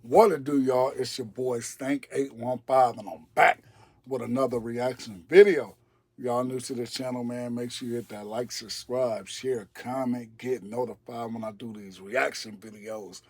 What it do, y'all? It's your boy Stank815, and I'm back with another reaction video. Y'all new to this channel, man, make sure you hit that like, subscribe, share, comment, get notified when I do these reaction videos.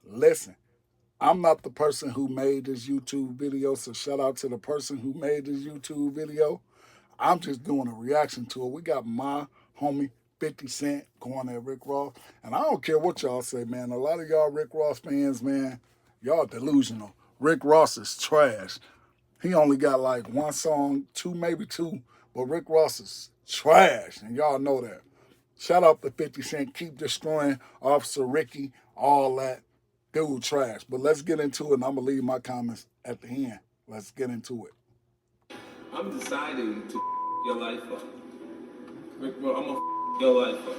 Listen, I'm not the person who made this YouTube video, so shout out to the person who made this YouTube video. I'm just doing a reaction to it. We got my homie 50 Cent going at Rick Ross. And I don't care what y'all say, man. A lot of y'all Rick Ross fans, man, y'all delusional. Rick Ross is trash. He only got like one song, two, maybe two, but Rick Ross is trash. And y'all know that. Shout out to 50 Cent. Keep destroying Officer Ricky, all that. Dude, trash. But let's get into it, and I'm going to leave my comments at the end. Let's get into it. I'm deciding to your life up. Rick, well, I'm gonna your life up.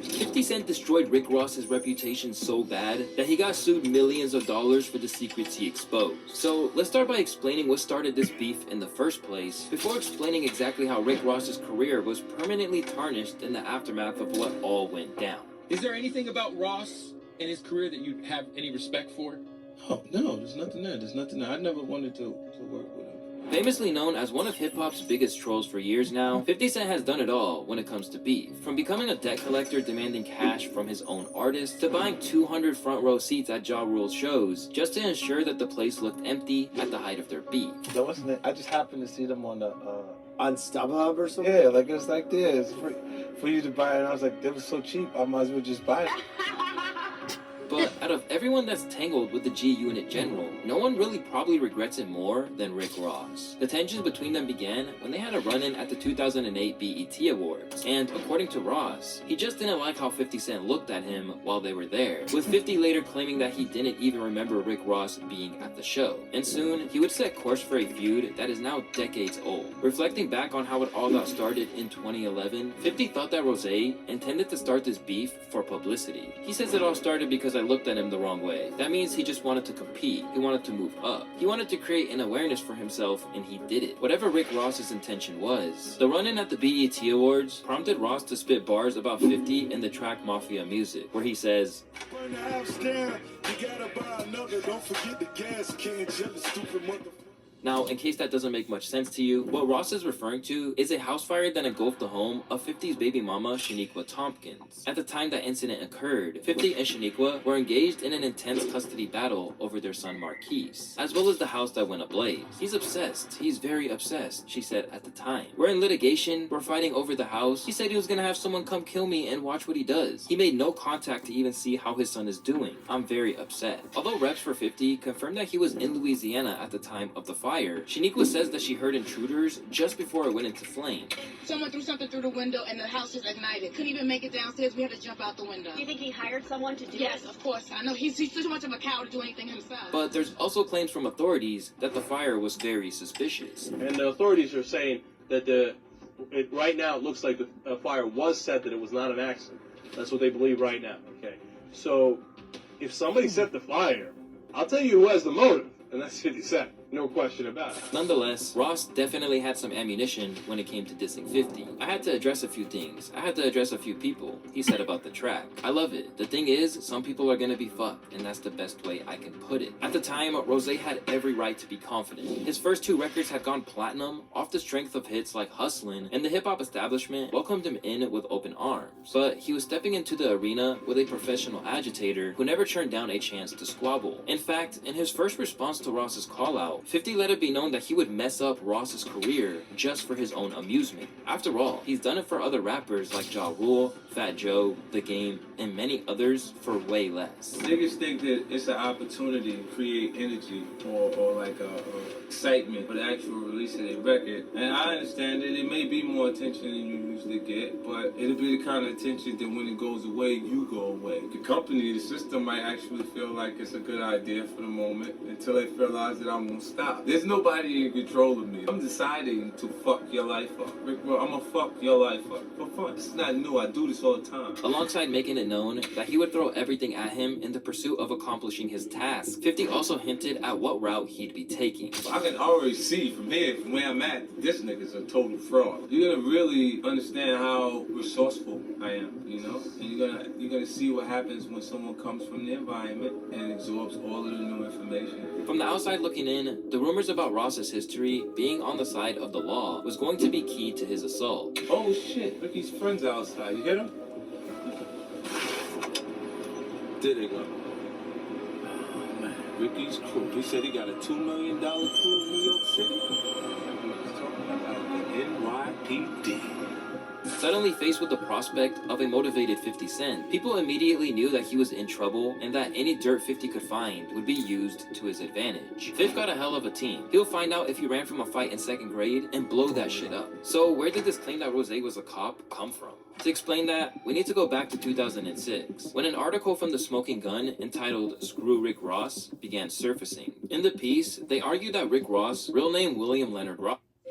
50 Cent destroyed Rick Ross's reputation so bad that he got sued millions of dollars for the secrets he exposed. So let's start by explaining what started this beef in the first place, before explaining exactly how Rick Ross's career was permanently tarnished in the aftermath of what all went down. Is there anything about Ross and his career that you have any respect for? Oh no, there's nothing there. There's nothing there. I never wanted to work with him. Famously known as one of hip-hop's biggest trolls for years now, 50 Cent has done it all when it comes to beef. From becoming a debt collector demanding cash from his own artists, to buying 200 front row seats at Ja Rule's shows, just to ensure that the place looked empty at the height of their beef. That wasn't it. I just happened to see them on the On StubHub or something? yeah, like it was like this for you to buy it. And I was like, they were so cheap, I might as well just buy it. But out of everyone that's tangled with the G Unit General, no one really probably regrets it more than Rick Ross. The tensions between them began when they had a run-in at the 2008 BET Awards, and according to Ross, he just didn't like how 50 Cent looked at him while they were there, with 50 later claiming that he didn't even remember Rick Ross being at the show. And soon, he would set course for a feud that is now decades old. Reflecting back on how it all got started in 2011, 50 thought that Rose intended to start this beef for publicity. He says it all started because I looked at him the wrong way. That means he just wanted to compete. He wanted to move up. He wanted to create an awareness for himself, and he did it. Whatever Rick Ross's intention was, the run-in at the BET Awards prompted Ross to spit bars about 50 in the track Mafia Music, where he says, now, in case that doesn't make much sense to you, what Ross is referring to is a house fire that engulfed the home of 50's baby mama, Shaniqua Tompkins. At the time that incident occurred, 50 and Shaniqua were engaged in an intense custody battle over their son Marquise, as well as the house that went ablaze. He's obsessed. He's very obsessed, she said at the time. We're in litigation. We're fighting over the house. He said he was gonna have someone come kill me and watch what he does. He made no contact to even see how his son is doing. I'm very upset. Although reps for 50 confirmed that he was in Louisiana at the time of the fire, Shaniqua says that she heard intruders just before it went into flame. Someone threw something through the window and the house just ignited. Couldn't even make it downstairs. We had to jump out the window. Do you think he hired someone to do it? Yes, of course. I know he's too much of a coward to do anything himself. But there's also claims from authorities that the fire was very suspicious. And the authorities are saying that right now it looks like the fire was set, that it was not an accident. That's what they believe right now. Okay, so if somebody set the fire, I'll tell you who has the motive, and that's 50 Cent. No question about it. Nonetheless, Ross definitely had some ammunition when it came to dissing 50. I had to address a few things. I had to address a few people, he said about the track. I love it. The thing is, some people are gonna be fucked, and that's the best way I can put it. At the time, Rose had every right to be confident. His first two records had gone platinum off the strength of hits like Hustlin', and the hip-hop establishment welcomed him in with open arms. But he was stepping into the arena with a professional agitator who never turned down a chance to squabble. In fact, in his first response to Ross's call-out, 50 let it be known that he would mess up Ross's career just for his own amusement. After all, he's done it for other rappers like Ja Rule, Fat Joe, The Game, and many others for way less. Niggas think that it's an opportunity to create energy or like a excitement for the actual release of a record. And I understand that it may be more attention than you usually get, but it'll be the kind of attention that when it goes away, you go away. The company, the system might actually feel like it's a good idea for the moment until they realize that I'm gonna stop. There's nobody in control of me. I'm deciding to fuck your life up. Rick Ross, I'm gonna fuck your life up for fun. This is not new. I do this all the time. Alongside making it known that he would throw everything at him in the pursuit of accomplishing his task, 50 also hinted at what route he'd be taking. I can already see from here, from where I'm at, this nigga's a total fraud. You're gonna really understand how resourceful I am, you know? And you're gonna see what happens when someone comes from the environment and absorbs all of the new information. From the outside looking in, the rumors about Ross's history being on the side of the law was going to be key to his assault. Oh shit, Ricky's friends outside. You get him? There they go. Oh man, Ricky's crew. He said he got a $2 million crew in New York City. He's talking about the NYPD. Suddenly faced with the prospect of a motivated 50 Cent, people immediately knew that he was in trouble and that any dirt 50 could find would be used to his advantage. Fifth got a hell of a team. He'll find out if he ran from a fight in 2nd grade and blow that shit up. So where did this claim that Rose was a cop come from? To explain that, we need to go back to 2006, when an article from The Smoking Gun entitled Screw Rick Ross began surfacing. In the piece, they argued that Rick Ross, real name William Leonard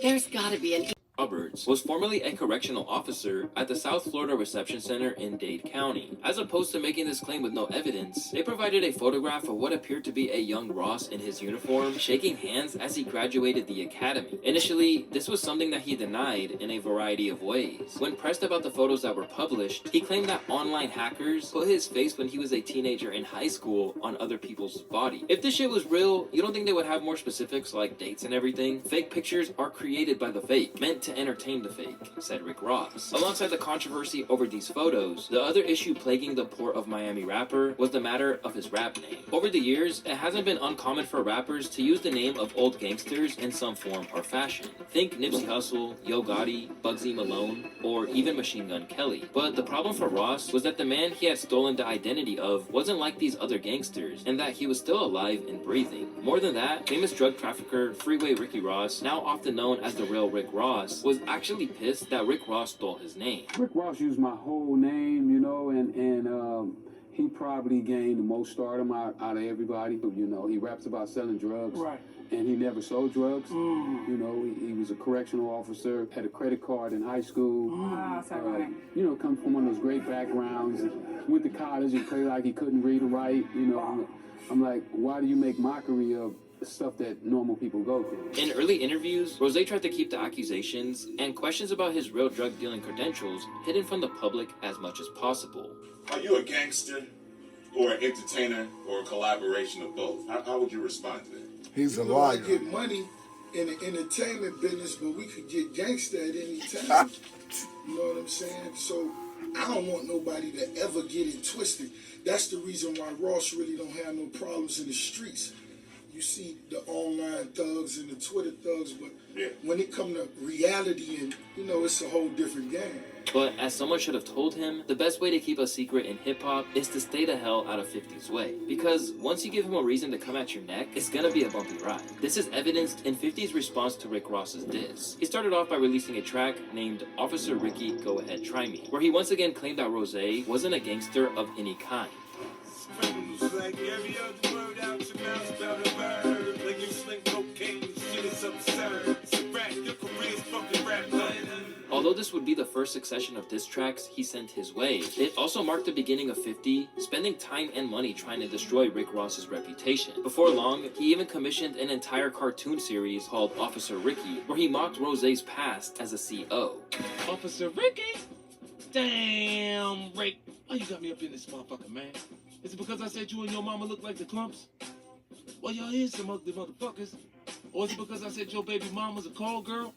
There's gotta be an Roberts, was formerly a correctional officer at the South Florida Reception Center in Dade County. As opposed to making this claim with no evidence, they provided a photograph of what appeared to be a young Ross in his uniform, shaking hands as he graduated the academy. Initially, this was something that he denied in a variety of ways. When pressed about the photos that were published, he claimed that online hackers put his face when he was a teenager in high school on other people's body. If this shit was real, you don't think they would have more specifics like dates and everything? Fake pictures are created by the fake, meant to entertain the fake, said Rick Ross. Alongside the controversy over these photos, the other issue plaguing the Port of Miami rapper was the matter of his rap name. Over the years, it hasn't been uncommon for rappers to use the name of old gangsters in some form or fashion. Think Nipsey Hussle, Yo Gotti, Bugsy Malone, or even Machine Gun Kelly. But the problem for Ross was that the man he had stolen the identity of wasn't like these other gangsters, and that he was still alive and breathing. More than that, famous drug trafficker Freeway Ricky Ross, now often known as the real Rick Ross, was actually pissed that Rick Ross stole his name. Rick Ross used my whole name, you know, and he probably gained the most stardom out of everybody. You know, he raps about selling drugs. Right. And he never sold drugs. You know, he was a correctional officer, had a credit card in high school. You know, come from one of those great backgrounds. Went to college and played like he couldn't read or write. You know, I'm like, why do you make mockery of stuff that normal people go through? In early interviews, Rose tried to keep the accusations and questions about his real drug dealing credentials hidden from the public as much as possible. Are you a gangster or an entertainer or a collaboration of both? How would you respond to that? He's a liar. I get money in the entertainment business, but we could get gangster at any time. You know what I'm saying? So I don't want nobody to ever get it twisted. That's the reason why Ross really don't have no problems in the streets. You see the online thugs and the Twitter thugs, but when it comes to reality, and you know, it's a whole different game. But as someone should have told him, the best way to keep a secret in hip-hop is to stay the hell out of 50's way. Because once you give him a reason to come at your neck, it's gonna be a bumpy ride. This is evidenced in 50's response to Rick Ross's diss. He started off by releasing a track named Officer Ricky Go Ahead Try Me, where he once again claimed that Rose wasn't a gangster of any kind. Like every other word out your mouth about a bird. Like you sling cocaine, shit is absurd. It's a rap, your career's fucking rap. Although this would be the first succession of diss tracks he sent his way, it also marked the beginning of 50 spending time and money trying to destroy Rick Ross's reputation. Before long, he even commissioned an entire cartoon series called Officer Ricky, where he mocked Rose's past as a CO. Officer Ricky? Damn, Rick. Why you got me up in this motherfucker, man? Is it because I said you and your mama look like the Clumps? Well, y'all is some ugly motherfuckers. Or is it because I said your baby mama's a call girl?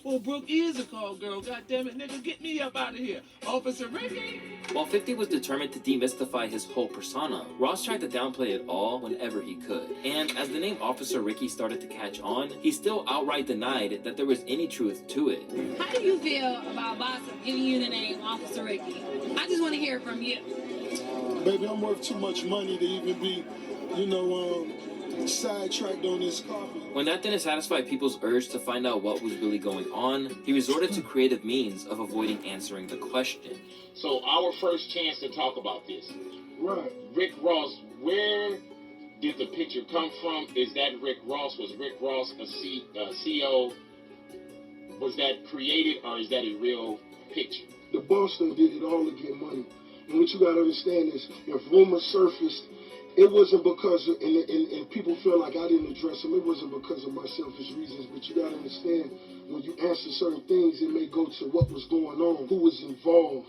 Well, Brooke is a call girl. God damn it, nigga, get me up out of here. Officer Ricky! While 50 was determined to demystify his whole persona, Ross tried to downplay it all whenever he could. And as the name Officer Ricky started to catch on, he still outright denied that there was any truth to it. How do you feel about Boston giving you the name Officer Ricky? I just want to hear it from you. Baby, I'm worth too much money to even be, you know, sidetracked on this coffee. When that didn't satisfy people's urge to find out what was really going on, he resorted to creative means of avoiding answering the question. So our first chance to talk about this. Right. Rick Ross, where did the picture picture come from? Is that Rick Ross? Was Rick Ross a CEO? Was that created, or is that a real picture? The Boston did it all to get money. And what you gotta understand is, if rumors surfaced, it wasn't because of, and people feel like I didn't address them, it wasn't because of my selfish reasons, but you gotta understand, when you answer certain things, it may go to what was going on, who was involved,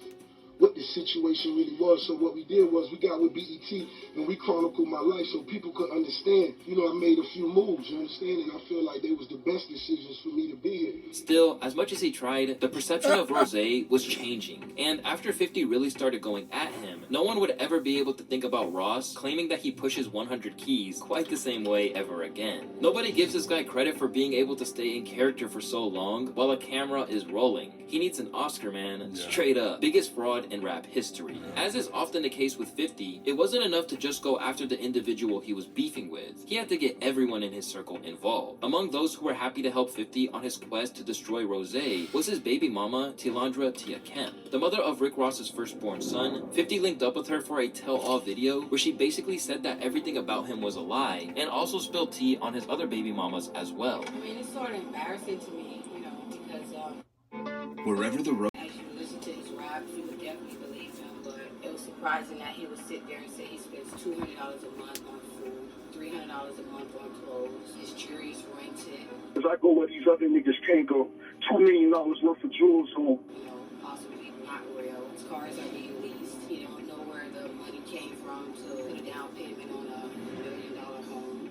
what the situation really was. So what we did was we got with BET and we chronicled my life so people could understand. You know, I made a few moves, you understand? And I feel like they was the best decisions for me to be here. Still, as much as he tried, the perception of Rose was changing. And after 50 really started going at him, no one would ever be able to think about Ross claiming that he pushes 100 keys quite the same way ever again. Nobody gives this guy credit for being able to stay in character for so long while a camera is rolling. He needs an Oscar, man. Straight up. Biggest fraud in rap history. As is often the case with 50, it wasn't enough to just go after the individual he was beefing with. He had to get everyone in his circle involved. Among those who were happy to help 50 on his quest to destroy Rose was his baby mama, Tilandra Tia Kemp. The mother of Rick Ross's firstborn son, 50 linked up with her for a tell-all video where she basically said that everything about him was a lie and also spilled tea on his other baby mamas as well. I mean, it's sort of embarrassing to me, you know, because wherever the road. as you listen to his raps, you would definitely believe him, but it was surprising that he would sit there and say he spends $200 a month on food, $300 a month on clothes, his jury's rented. As I go where these other niggas can't go, $2 million worth of jewels on. You know, possibly not real. His cars are being leased. He don't know where the money came from to put a down payment on a $1 million home.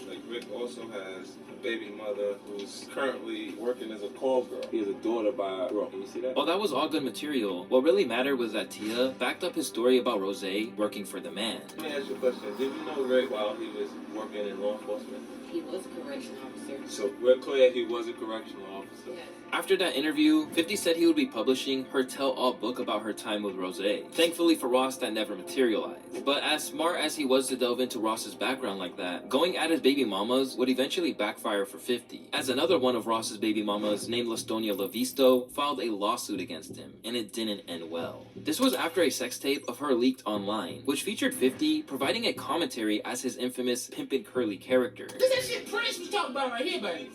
Like, Rick also has a baby mother who's currently working as a call girl. He has a daughter by Bro. Can you see that? While that was all good material, what really mattered was that Tia backed up his story about Rose working for the man. Let me ask you a question. Did you know Rick while he was working in law enforcement? He was a correction officer. So we're clear he was a correctional officer. Yes. After that interview, 50 said he would be publishing her tell-all book about her time with Rose. Thankfully for Ross, that never materialized. But as smart as he was to delve into Ross's background like that, going at his baby mamas would eventually backfire for 50, as another one of Ross's baby mamas, named Lastonia Lavisto, filed a lawsuit against him, and it didn't end well. This was after a sex tape of her leaked online, which featured 50 providing a commentary as his infamous Pimpin' Curly character. This that shit Prince was talking about right here, baby.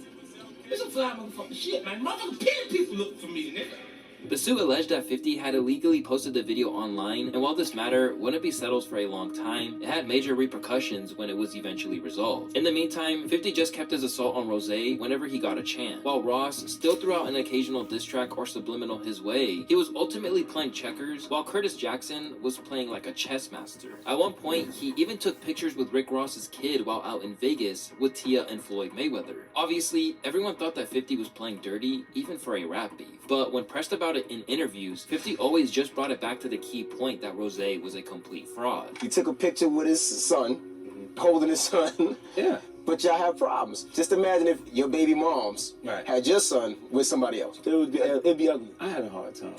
It's some fly motherfucking shit, man. Motherfucking pity people look for me, nigga. The suit alleged that 50 had illegally posted the video online, and while this matter wouldn't be settled for a long time, it had major repercussions when it was eventually resolved. In the meantime, 50 just kept his assault on Rose whenever he got a chance, while Ross still threw out an occasional diss track or subliminal his way. He was ultimately playing checkers, while Curtis Jackson was playing like a chess master. At one point, he even took pictures with Rick Ross's kid while out in Vegas with Tia and Floyd Mayweather. Obviously, everyone thought that 50 was playing dirty, even for a rap beef. But when pressed about it in interviews, 50 always just brought it back to the key point that Rose was a complete fraud. He took a picture with his son, holding his son. Yeah. But y'all have problems. Just imagine if your baby moms had your son with somebody else. It'd be ugly. I had a hard time.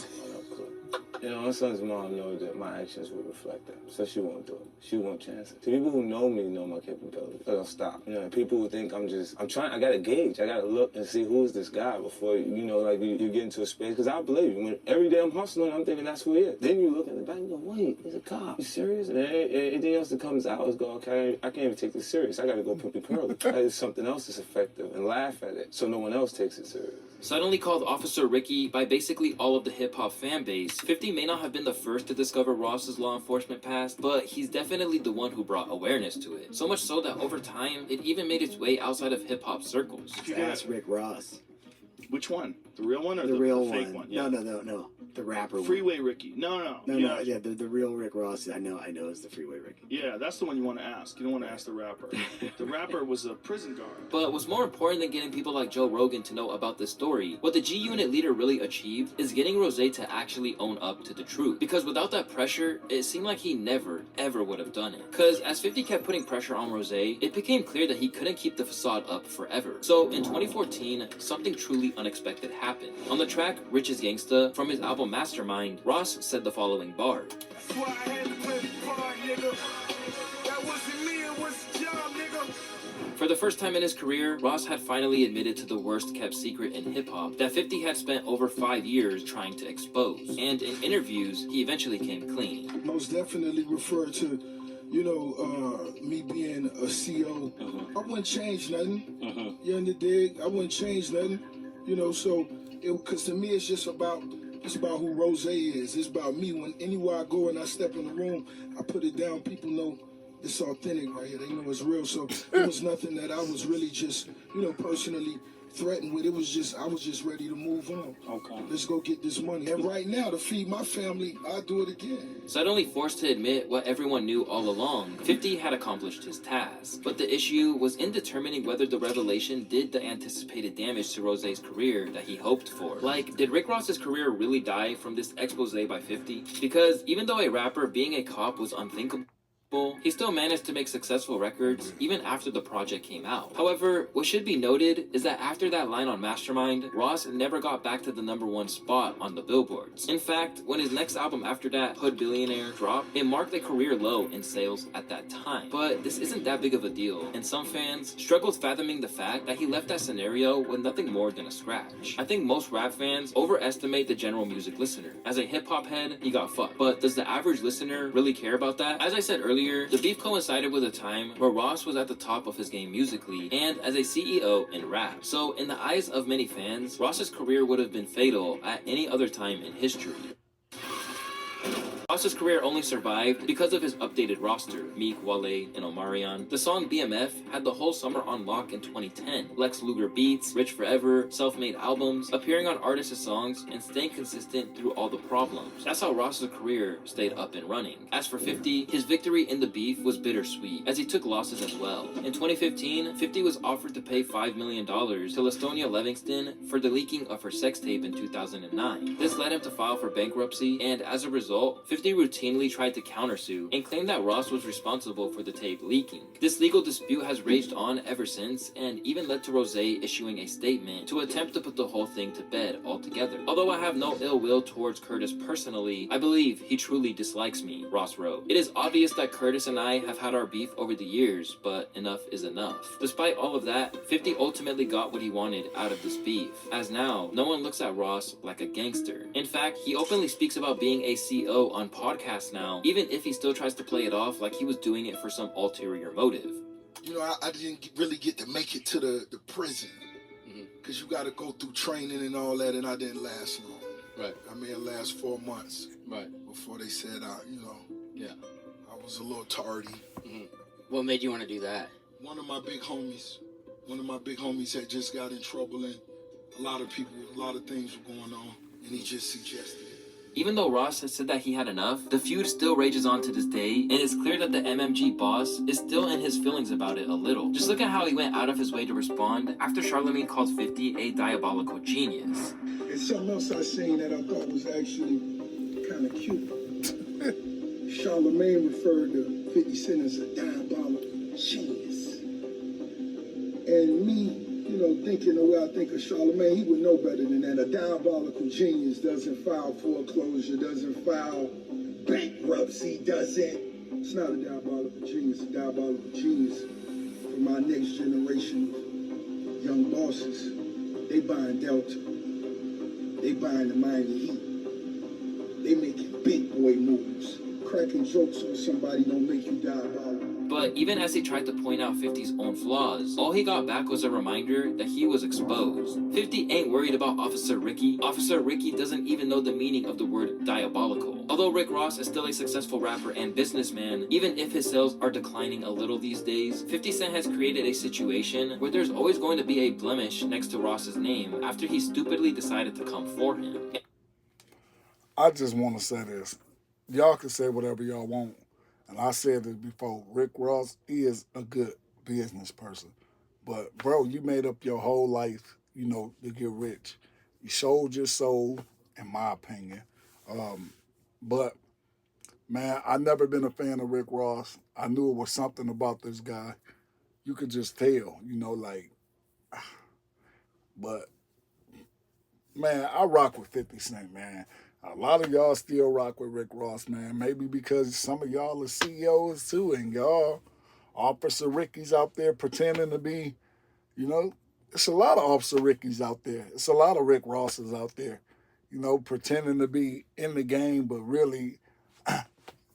You know, my son's mom knows that my actions would reflect that, so she won't do it. She won't chance it. The people who know me know my capabilities. They'll stop. You know, people who think I'm trying, I gotta gauge. I gotta look and see who's this guy before, you know, like you get into a space. Because I believe you. When every day I'm hustling, I'm thinking that's who he is. Then you look at the back and go, wait, he's a cop. You serious? And anything else that comes out is go, okay, I can't even take this serious. I gotta go Pimpin' Curly. That is something else that's effective and laugh at it so no one else takes it serious. Suddenly called Officer Ricky by basically all of the hip-hop fan base, 50 may not have been the first to discover Ross's law enforcement past, but he's definitely the one who brought awareness to it. So much so that over time, it even made its way outside of hip-hop circles. That's Rick Ross. Which one? The real one or the real fake one? one? Yeah. No. The rapper Freeway Ricky. No. Yeah, the real Rick Ross. I know is the Freeway Ricky. Yeah, that's the one you want to ask. You don't want to ask the rapper. The rapper was a prison guard. But what's more important than getting people like Joe Rogan to know about this story, what the G-Unit leader really achieved is getting Rose to actually own up to the truth. Because without that pressure, it seemed like he never, ever would have done it. Because as 50 kept putting pressure on Rose, it became clear that he couldn't keep the facade up forever. So in 2014, something truly unexpected happened. On the track Rich's Gangsta from his album Mastermind, Ross said the following bar. For the first time in his career, Ross had finally admitted to the worst kept secret in hip-hop that 50 had spent over 5 years trying to expose. And in interviews, he eventually came clean. Most definitely refer to, you know, me being a CO. I wouldn't change nothing. You understand? I wouldn't change nothing. You know, so because to me it's just about who Rose is. It's about me. When anywhere I go and I step in the room, I put it down. People know it's authentic right here. They know it's real. So it was nothing that I was really just, personally threatened with. It was just, I was just ready to move on. Okay. Let's go get this money. And right now, to feed my family, I'll do it again. Suddenly forced to admit what everyone knew all along, 50 had accomplished his task. But the issue was in determining whether the revelation did the anticipated damage to Rose's career that he hoped for. Like, did Rick Ross's career really die from this expose by 50? Because even though a rapper, being a cop was unthinkable, he still managed to make successful records even after the project came out. However, what should be noted is that after that line on Mastermind, Ross never got back to the #1 spot on the billboards. In fact, when his next album after that, Hood Billionaire, dropped, it marked a career low in sales at that time. But this isn't that big of a deal, and some fans struggled fathoming the fact that he left that scenario with nothing more than a scratch. I think most rap fans overestimate the general music listener. As a hip-hop head, he got fucked. But does the average listener really care about that? As I said earlier, the beef coincided with a time where Ross was at the top of his game musically and as a CEO in rap. So in the eyes of many fans, Ross's career would have been fatal at any other time in history. Ross's career only survived because of his updated roster, Meek, Wale, and Omarion. The song BMF had the whole summer on lock in 2010. Lex Luger beats, Rich Forever, self-made albums, appearing on artists' songs, and staying consistent through all the problems. That's how Ross's career stayed up and running. As for 50, his victory in the beef was bittersweet, as he took losses as well. In 2015, 50 was offered to pay $5 million to Lastonia Livingston for the leaking of her sex tape in 2009. This led him to file for bankruptcy, and as a result, 50 routinely tried to countersue and claimed that Ross was responsible for the tape leaking. This legal dispute has raged on ever since and even led to Rose issuing a statement to attempt to put the whole thing to bed altogether. Although I have no ill will towards Curtis personally, I believe he truly dislikes me, Ross wrote. It is obvious that Curtis and I have had our beef over the years, but enough is enough. Despite all of that, 50 ultimately got what he wanted out of this beef, as now, no one looks at Ross like a gangster. In fact, he openly speaks about being a CO on podcasts now, even if he still tries to play it off like he was doing it for some ulterior motive. I didn't really get to make it to the prison, because you got to go through training and all that, and I didn't last long. Right. I may have last 4 months. Right. Before they said, yeah, I was a little tardy. What made you want to do that? One of my big homies had just got in trouble, and a lot of things were going on, and he just suggested it. Even though Ross has said that he had enough, the feud still rages on to this day, and it's clear that the MMG boss is still in his feelings about it a little. Just look at how he went out of his way to respond after Charlamagne called 50 a diabolical genius. And something else I seen that I thought was actually kind of cute. Charlamagne referred to 50 Cent as a diabolical genius. And me, thinking the way I think of Charlamagne, he would know better than that. A diabolical genius doesn't file foreclosure, doesn't file bankruptcy, It's not a diabolical genius. A diabolical genius for my next generation of young bosses. They buying Delta. They buying the Miami Heat. They making big boy moves. Cracking jokes on somebody don't make you diabolical. But even as he tried to point out 50's own flaws, all he got back was a reminder that he was exposed. 50 ain't worried about Officer Ricky. Officer Ricky doesn't even know the meaning of the word diabolical. Although Rick Ross is still a successful rapper and businessman, even if his sales are declining a little these days, 50 Cent has created a situation where there's always going to be a blemish next to Ross's name after he stupidly decided to come for him. I just want to say this. Y'all can say whatever y'all want. And I said this before, Rick Ross is a good business person. But, bro, you made up your whole life, to get rich. You sold your soul, in my opinion. But, man, I never been a fan of Rick Ross. I knew it was something about this guy. You could just tell, But, man, I rock with 50 Cent, man. A lot of y'all still rock with Rick Ross, man. Maybe because some of y'all are CEOs too, and y'all, Officer Ricky's out there pretending to be, it's a lot of Officer Ricky's out there. It's a lot of Rick Rosses out there, pretending to be in the game, but really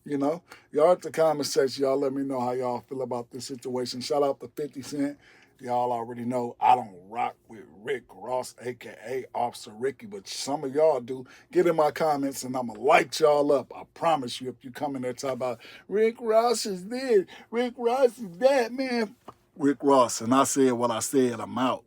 You know, y'all at the comment section, y'all let me know how y'all feel about this situation. Shout out to 50 Cent. Y'all already know I don't rock with Rick Ross, a.k.a. Officer Ricky, but some of y'all do. Get in my comments and I'm going to light y'all up. I promise you, if you come in there talk about Rick Ross is this, Rick Ross is that, man. Rick Ross, and I said what I said, I'm out.